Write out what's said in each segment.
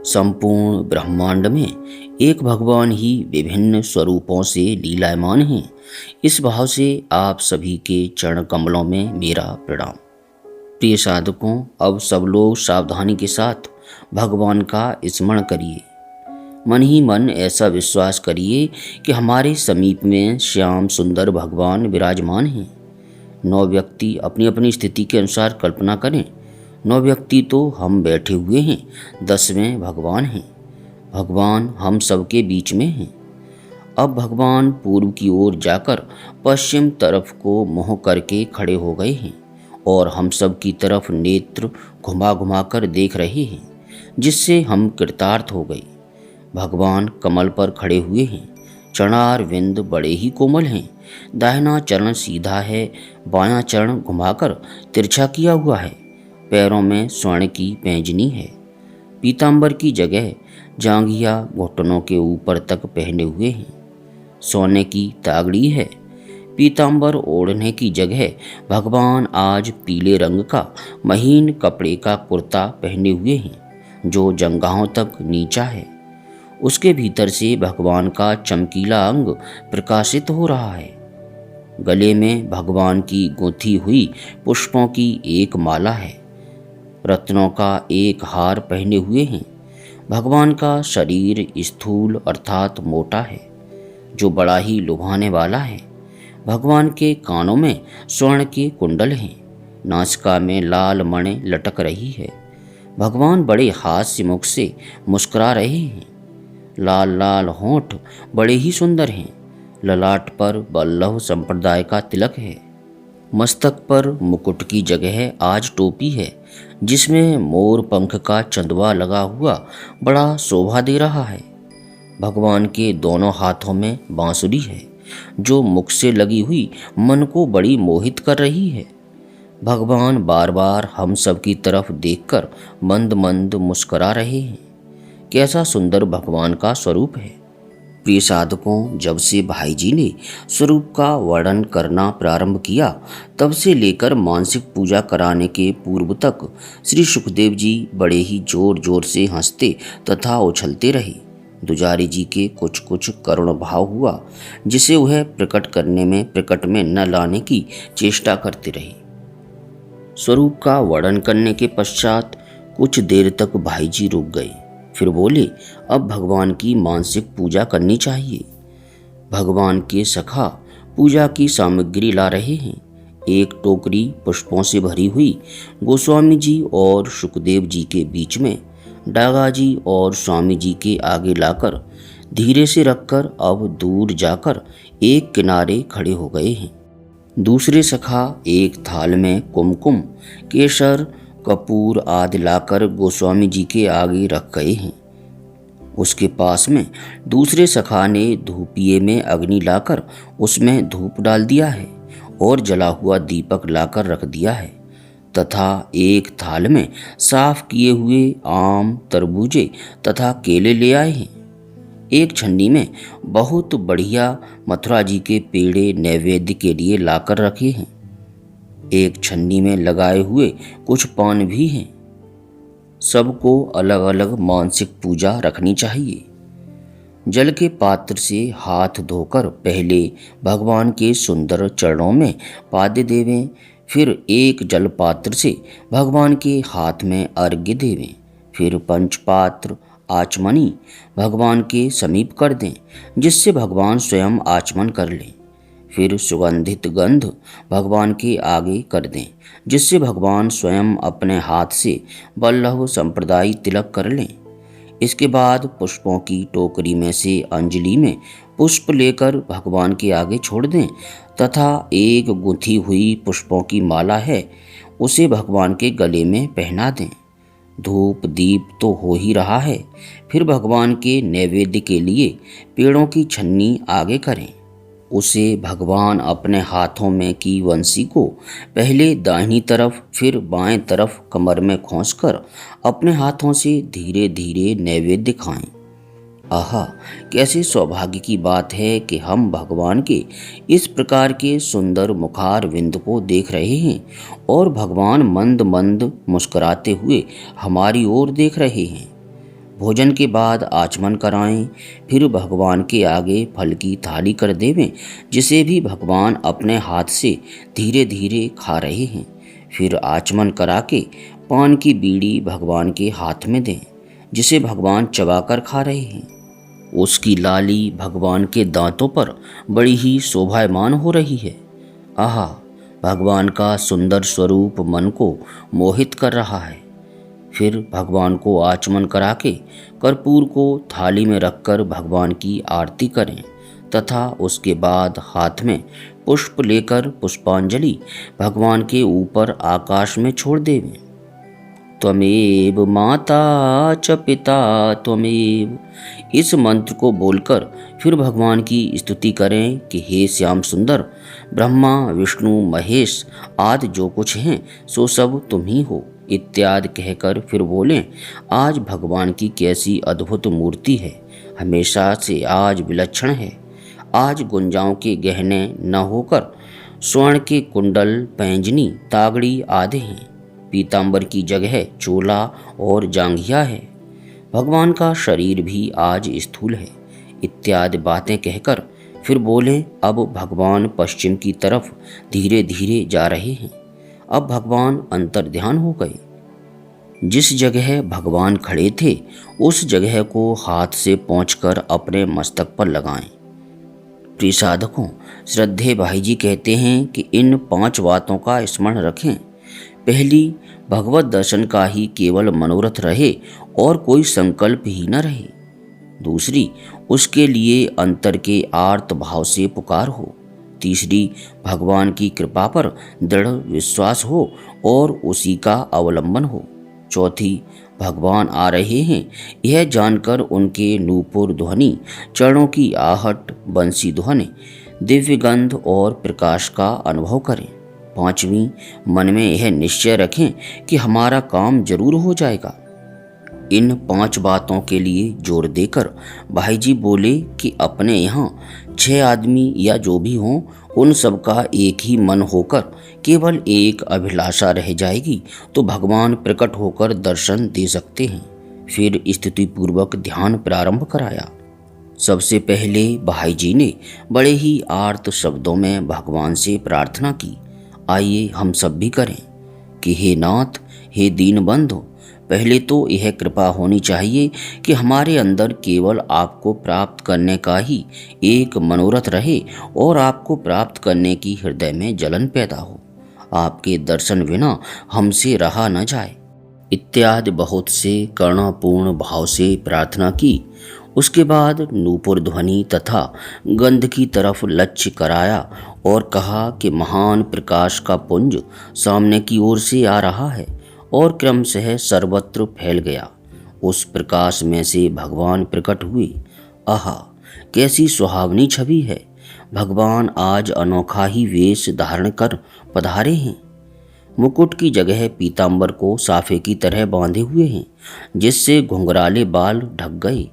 संपूर्ण ब्रह्मांड में एक भगवान ही विभिन्न स्वरूपों से लीलायमान हैं। इस भाव से आप सभी के चरण कमलों में मेरा प्रणाम। प्रिय साधकों, अब सब लोग सावधानी के साथ भगवान का स्मरण करिए। मन ही मन ऐसा विश्वास करिए कि हमारे समीप में श्याम सुंदर भगवान विराजमान हैं। 9 व्यक्ति अपनी अपनी स्थिति के अनुसार कल्पना करें। 9 व्यक्ति तो हम बैठे हुए हैं, 10वें भगवान हैं। भगवान हम सबके बीच में हैं। अब भगवान पूर्व की ओर जाकर पश्चिम तरफ को मुँह करके खड़े हो गए हैं और हम सब की तरफ नेत्र घुमा घुमा कर देख रहे हैं, जिससे हम कृतार्थ हो गए। भगवान कमल पर खड़े हुए हैं। चरणार विंद बड़े ही कोमल हैं। दाहिना चरण सीधा है, बायां चरण घुमाकर तिरछा किया हुआ है। पैरों में स्वर्ण की पैंजनी है। पीतांबर की जगह जांघिया घुटनों के ऊपर तक पहने हुए हैं। सोने की तागड़ी है। पीतांबर ओढ़ने की जगह भगवान आज पीले रंग का महीन कपड़े का कुर्ता पहने हुए हैं, जो जंघाओं तक नीचा है। उसके भीतर से भगवान का चमकीला अंग प्रकाशित हो रहा है। गले में भगवान की गूंथी हुई पुष्पों की एक माला है। रत्नों का एक हार पहने हुए हैं। भगवान का शरीर स्थूल अर्थात मोटा है, जो बड़ा ही लुभाने वाला है। भगवान के कानों में स्वर्ण के कुंडल हैं। नासिका में लाल मणि लटक रही है। भगवान बड़े हास्य मुख से मुस्कुरा रहे हैं। लाल लाल होंठ बड़े ही सुंदर हैं। ललाट पर वल्लभ संप्रदाय का तिलक है। मस्तक पर मुकुट की जगह आज टोपी है, जिसमें मोर पंख का चंदवा लगा हुआ बड़ा शोभा दे रहा है। भगवान के दोनों हाथों में बांसुरी है, जो मुख से लगी हुई मन को बड़ी मोहित कर रही है। भगवान बार बार हम सब की तरफ देखकर मंद मंद मुस्कुरा रहे हैं। कैसा सुंदर भगवान का स्वरूप है। प्रिय साधकों, जब से भाई जी ने स्वरूप का वर्णन करना प्रारंभ किया, तब से लेकर मानसिक पूजा कराने के पूर्व तक श्री सुखदेव जी बड़े ही जोर जोर से हंसते तथा उछलते रहे। दुजारी जी के कुछ कुछ करुण भाव हुआ, जिसे वह प्रकट में न लाने की चेष्टा करते रहे। स्वरूप का वर्णन करने के पश्चात कुछ देर तक भाई जी रुक गए। फिर बोले, अब भगवान की मानसिक पूजा करनी चाहिए। भगवान के सखा पूजा की सामग्री ला रहे हैं। एक टोकरी पुष्पों से भरी हुई गोस्वामी जी और सुखदेव जी के बीच में, डागा जी और स्वामी जी के आगे लाकर धीरे से रखकर अब दूर जाकर एक किनारे खड़े हो गए हैं। दूसरे सखा एक थाल में कुमकुम, केसर, कपूर आदि लाकर गोस्वामी जी के आगे रख गए हैं। उसके पास में दूसरे सखा ने धूपिये में अग्नि लाकर उसमें धूप डाल दिया है और जला हुआ दीपक लाकर रख दिया है, तथा एक थाल में साफ किए हुए आम, तरबूजे तथा केले ले आए हैं। एक छन्नी में बहुत बढ़िया मथुरा जी के पेड़े नैवेद्य के लिए लाकर रखे हैं। एक छन्नी में लगाए हुए कुछ पान भी हैं। सबको अलग अलग मानसिक पूजा रखनी चाहिए। जल के पात्र से हाथ धोकर पहले भगवान के सुंदर चरणों में पाद्य देवें, फिर एक जल पात्र से भगवान के हाथ में अर्घ्य देवें, फिर पंचपात्र आचमनी भगवान के समीप कर दें, जिससे भगवान स्वयं आचमन कर लें। फिर सुगंधित गंध भगवान के आगे कर दें, जिससे भगवान स्वयं अपने हाथ से वल्लभ संप्रदाय तिलक कर लें। इसके बाद पुष्पों की टोकरी में से अंजलि में पुष्प लेकर भगवान के आगे छोड़ दें, तथा एक गुंथी हुई पुष्पों की माला है, उसे भगवान के गले में पहना दें। धूप दीप तो हो ही रहा है, फिर भगवान के नैवेद्य के लिए पेड़ों की छन्नी आगे करें। उसे भगवान अपने हाथों में की वंशी को पहले दाहिनी तरफ फिर बाएं तरफ कमर में खोंसकर अपने हाथों से धीरे धीरे नैवेद्य खाएं। आहा, कैसे सौभाग्य की बात है कि हम भगवान के इस प्रकार के सुंदर मुखार विंद को देख रहे हैं और भगवान मंद मंद मुस्कुराते हुए हमारी ओर देख रहे हैं। भोजन के बाद आचमन कराएं, फिर भगवान के आगे फल की थाली कर देवें, जिसे भी भगवान अपने हाथ से धीरे धीरे खा रहे हैं। फिर आचमन करा के पान की बीड़ी भगवान के हाथ में दें, जिसे भगवान चबाकर खा रहे हैं। उसकी लाली भगवान के दांतों पर बड़ी ही शोभायमान हो रही है। आहा, भगवान का सुंदर स्वरूप मन को मोहित कर रहा है। फिर भगवान को आचमन करा के कर्पूर को थाली में रखकर भगवान की आरती करें तथा उसके बाद हाथ में पुष्प लेकर पुष्पांजलि भगवान के ऊपर आकाश में छोड़ देवें। त्वमेव माता च पिता त्वमेव, इस मंत्र को बोलकर फिर भगवान की स्तुति करें कि हे श्याम सुंदर, ब्रह्मा विष्णु महेश आदि जो कुछ हैं सो सब तुम ही हो इत्यादि कहकर फिर बोलें, आज भगवान की कैसी अद्भुत मूर्ति है, हमेशा से आज विलक्षण है। आज गुंजाओं के गहने न होकर स्वर्ण के कुंडल पैंजनी तागड़ी आदि हैं। पीतांबर की जगह चोला और जांघिया है। भगवान का शरीर भी आज स्थूल है इत्यादि बातें कहकर फिर बोलें, अब भगवान पश्चिम की तरफ धीरे धीरे जा रहे हैं। अब भगवान अंतर ध्यान हो गए। जिस जगह भगवान खड़े थे उस जगह को हाथ से पोंछकर अपने मस्तक पर लगाएं। प्रिय साधकों, श्रद्धेय भाई जी कहते हैं कि इन 5 बातों का स्मरण रखें। पहली, भगवत दर्शन का ही केवल मनोरथ रहे और कोई संकल्प ही न रहे। दूसरी, उसके लिए अंतर के आर्त भाव से पुकार हो। तीसरी, भगवान की कृपा पर दृढ़ विश्वास हो और उसी का अवलंबन हो। चौथी, भगवान आ रहे हैं यह जानकर उनके नूपुर ध्वनि, चरणों की आहट, बंसी ध्वनि, दिव्य गंध और प्रकाश का अनुभव करें। पांचवी, मन में यह निश्चय रखें कि हमारा काम जरूर हो जाएगा। इन 5 बातों के लिए जोर देकर भाई जी बोले कि अपने यहाँ 6 आदमी या जो भी हों उन सब का एक ही मन होकर केवल एक अभिलाषा रह जाएगी तो भगवान प्रकट होकर दर्शन दे सकते हैं। फिर स्तुति पूर्वक ध्यान प्रारंभ कराया। सबसे पहले भाई जी ने बड़े ही आर्त शब्दों में भगवान से प्रार्थना की। आइए हम सब भी करें कि हे नाथ, हे दीन बंधु, पहले तो यह कृपा होनी चाहिए कि हमारे अंदर केवल आपको प्राप्त करने का ही एक मनोरथ रहे और आपको प्राप्त करने की हृदय में जलन पैदा हो। आपके दर्शन बिना हमसे रहा न जाए इत्यादि बहुत से करुणापूर्ण भाव से प्रार्थना की। उसके बाद नूपुर ध्वनि तथा गंध की तरफ लक्ष्य कराया और कहा कि महान प्रकाश का पुंज सामने की ओर से आ रहा है और क्रमशः सर्वत्र फैल गया। उस प्रकाश में से भगवान प्रकट हुए। आहा, कैसी सुहावनी छवि है। भगवान आज अनोखा ही वेश धारण कर पधारे हैं। मुकुट की जगह पीतांबर को साफे की तरह बांधे हुए हैं, जिससे घुंघराले बाल ढक गए।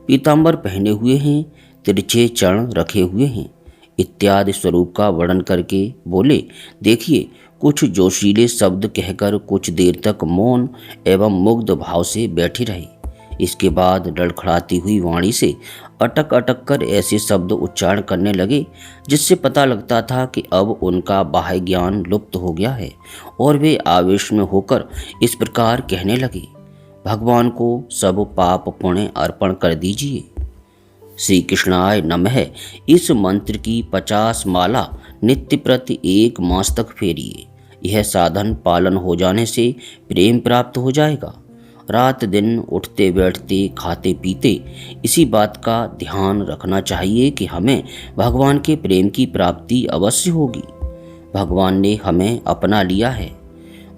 पीतांबर पहने हुए हैं, तिरछे चरण रखे हुए हैं इत्यादि स्वरूप का वर्णन करके बोले, देखिए, कुछ जोशीले शब्द कहकर कुछ देर तक मौन एवं मुग्ध भाव से बैठे रहे। इसके बाद लड़खड़ाती हुई वाणी से अटक अटक कर ऐसे शब्द उच्चारण करने लगे जिससे पता लगता था कि अब उनका बाह्य ज्ञान लुप्त हो गया है और वे आवेश में होकर इस प्रकार कहने लगे, भगवान को सब पाप पुण्य अर्पण कर दीजिए। श्री कृष्णाय नमः इस मंत्र की 50 माला नित्य प्रति 1 मास तक फेरिए। यह साधन पालन हो जाने से प्रेम प्राप्त हो जाएगा। रात दिन उठते बैठते खाते पीते इसी बात का ध्यान रखना चाहिए कि हमें भगवान के प्रेम की प्राप्ति अवश्य होगी। भगवान ने हमें अपना लिया है।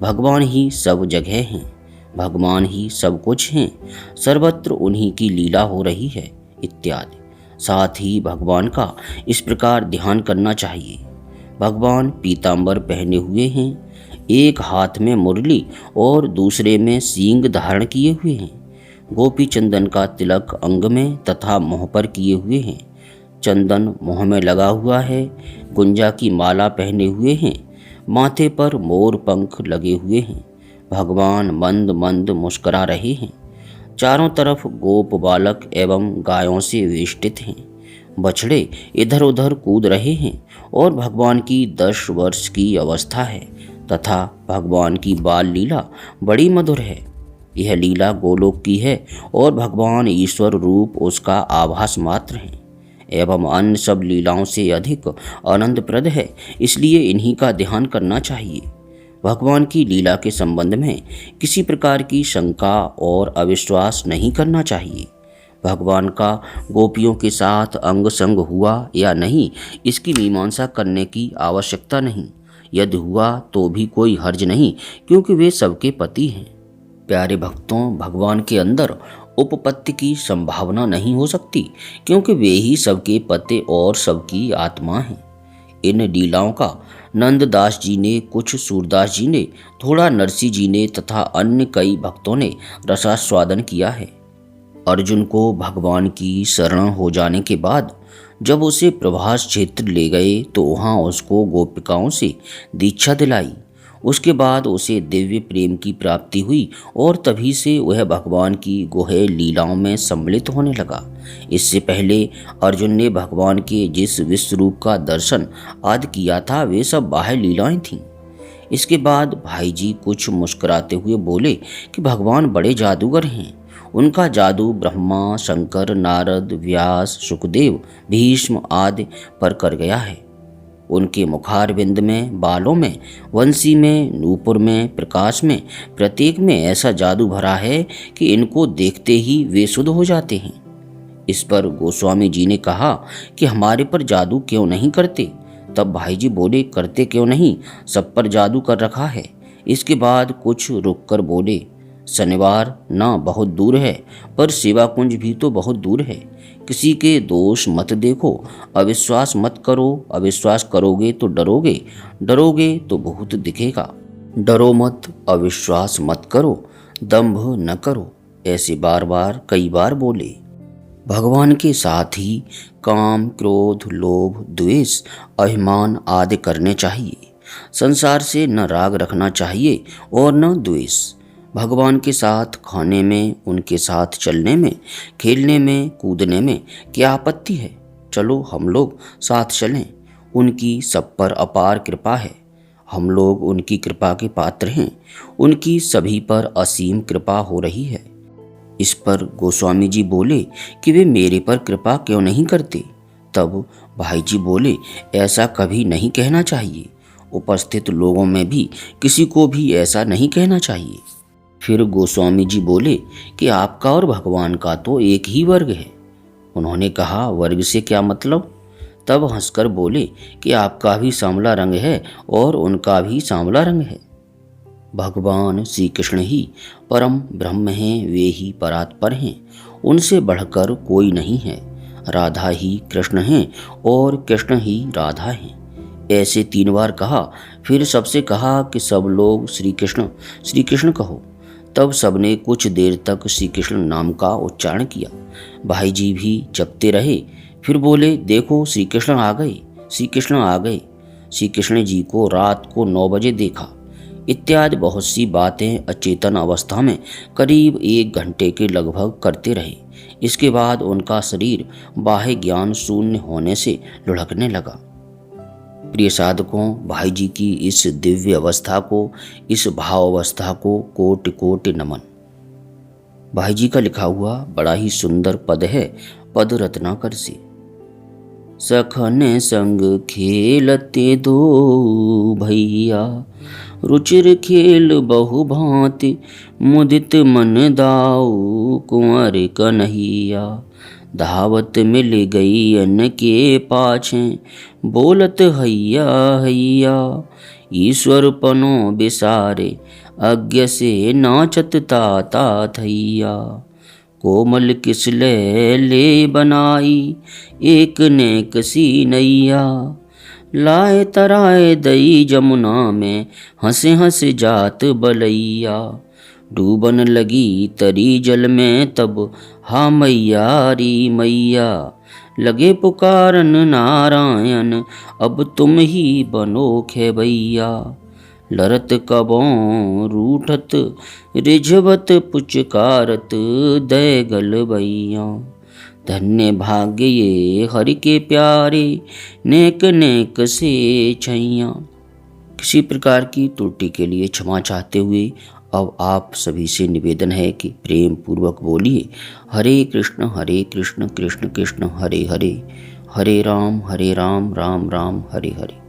भगवान ही सब जगह हैं, भगवान ही सब कुछ हैं, सर्वत्र उन्हीं की लीला हो रही है इत्यादि। साथ ही भगवान का इस प्रकार ध्यान करना चाहिए। भगवान पीतांबर पहने हुए हैं, एक हाथ में मुरली और दूसरे में सींग धारण किए हुए हैं। गोपी चंदन का तिलक अंग में तथा मुँह पर किए हुए हैं। चंदन मुँह में लगा हुआ है। गुंजा की माला पहने हुए हैं। माथे पर मोर पंख लगे हुए हैं। भगवान मंद मंद मुस्कुरा रहे हैं। चारों तरफ गोप बालक एवं गायों से वेष्टित हैं। बछड़े इधर उधर कूद रहे हैं और भगवान की 10 वर्ष की अवस्था है तथा भगवान की बाल लीला बड़ी मधुर है। यह लीला गोलोक की है और भगवान ईश्वर रूप उसका आभास मात्र है एवं अन्य सब लीलाओं से अधिक आनंदप्रद है, इसलिए इन्हीं का ध्यान करना चाहिए। भगवान की लीला के संबंध में किसी प्रकार की शंका और अविश्वास नहीं करना चाहिए। भगवान का गोपियों के साथ अंग संग हुआ या नहीं, इसकी मीमांसा करने की आवश्यकता नहीं। यदि हुआ तो भी कोई हर्ज नहीं, क्योंकि वे सबके पति हैं। प्यारे भक्तों, भगवान के अंदर उपपत्ति की संभावना नहीं हो सकती, क्योंकि वे ही सबके पति और सबकी आत्मा हैं। इन लीलाओं का नंददास जी ने कुछ, सूरदास जी ने थोड़ा, नरसिंह जी ने तथा अन्य कई भक्तों ने रसास्वादन किया है। अर्जुन को भगवान की शरण हो जाने के बाद जब उसे प्रभास क्षेत्र ले गए तो वहाँ उसको गोपिकाओं से दीक्षा दिलाई। उसके बाद उसे दिव्य प्रेम की प्राप्ति हुई और तभी से वह भगवान की गुहे लीलाओं में सम्मिलित होने लगा। इससे पहले अर्जुन ने भगवान के जिस विश्व रूप का दर्शन आदि किया था वे सब बाह्य लीलाएं थीं। इसके बाद भाई जी कुछ मुस्कुराते हुए बोले कि भगवान बड़े जादूगर हैं। उनका जादू ब्रह्मा, शंकर, नारद, व्यास, सुखदेव, भीष्म आदि पर कर गया है। उनके मुखारविंद में, बालों में, वंशी में, नूपुर में, प्रकाश में, प्रत्येक में ऐसा जादू भरा है कि इनको देखते ही वे शुद्ध हो जाते हैं। इस पर गोस्वामी जी ने कहा कि हमारे पर जादू क्यों नहीं करते? तब भाई जी बोले, करते क्यों नहीं, सब पर जादू कर रखा है। इसके बाद कुछ रुककर बोले, शनिवार ना बहुत दूर है, पर सेवा कुंज भी तो बहुत दूर है। किसी के दोष मत देखो, अविश्वास मत करो। अविश्वास करोगे तो डरोगे, डरोगे तो बहुत दिखेगा। डरो मत, अविश्वास मत करो, दंभ न करो। ऐसे बार बार कई बार बोले। भगवान के साथ ही काम, क्रोध, लोभ, द्वेष, अभिमान आदि करने चाहिए। संसार से न राग रखना चाहिए और न द्वेष। भगवान के साथ खाने में, उनके साथ चलने में, खेलने में, कूदने में क्या आपत्ति है? चलो हम लोग साथ चलें। उनकी सब पर अपार कृपा है। हम लोग उनकी कृपा के पात्र हैं। उनकी सभी पर असीम कृपा हो रही है। इस पर गोस्वामी जी बोले कि वे मेरे पर कृपा क्यों नहीं करते? तब भाई जी बोले, ऐसा कभी नहीं कहना चाहिए। उपस्थित लोगों में भी किसी को भी ऐसा नहीं कहना चाहिए। फिर गोस्वामी जी बोले कि आपका और भगवान का तो एक ही वर्ग है। उन्होंने कहा, वर्ग से क्या मतलब? तब हंसकर बोले कि आपका भी सांवला रंग है और उनका भी सांवला रंग है। भगवान श्री कृष्ण ही परम ब्रह्म हैं, वे ही परात्पर हैं। उनसे बढ़कर कोई नहीं है। राधा ही कृष्ण हैं और कृष्ण ही राधा हैं। ऐसे 3 बार कहा। फिर सबसे कहा कि सब लोग श्री कृष्ण कहो। तब सबने कुछ देर तक श्री कृष्ण नाम का उच्चारण किया। भाई जी भी जपते रहे। फिर बोले, देखो श्री कृष्ण आ गए, श्री कृष्ण आ गए। श्री कृष्ण जी को रात को 9 बजे देखा। इत्यादि बहुत सी बातें अचेतन अवस्था में करीब 1 घंटे के लगभग करते रहे। इसके बाद उनका शरीर बाह्य ज्ञान शून्य होने से लुढ़कने लगा। प्रिय साधकों, भाई जी की इस दिव्य अवस्था को, इस भाव अवस्था को कोटि कोटि नमन। भाई जी का लिखा हुआ बड़ा ही सुंदर पद है, पद रत्नाकर से। सखन संग खेलते दो भैया, रुचिर खेल बहु भांति, मुदित मन दाऊ कुंवर कन्हैया। धावत मिल गई अन्न के पाछे, बोलत हैया हैया। ईश्वर पनो बिसारे, अज्ञ से नाचत ताता थैया। कोमल किसले ले बनाई, एक ने कसी नैया। लाए तराए दई जमुना में, हंसे हंसे जात बलैया। डूबन लगी तरी जल में तब, हा मैया री मैया। लगे पुकारन नारायण, अब तुम ही बनो खेबैया। लरत कबों रूठत रिझवत पुचकारत दय गल बैया। धन्य भाग्य ये हरि के प्यारे नेक नेक से छैया। किसी प्रकार की त्रुटि के लिए क्षमा चाहते हुए अब आप सभी से निवेदन है कि प्रेम पूर्वक बोलिए हरे कृष्ण कृष्ण कृष्ण हरे हरे, हरे राम राम राम हरे हरे।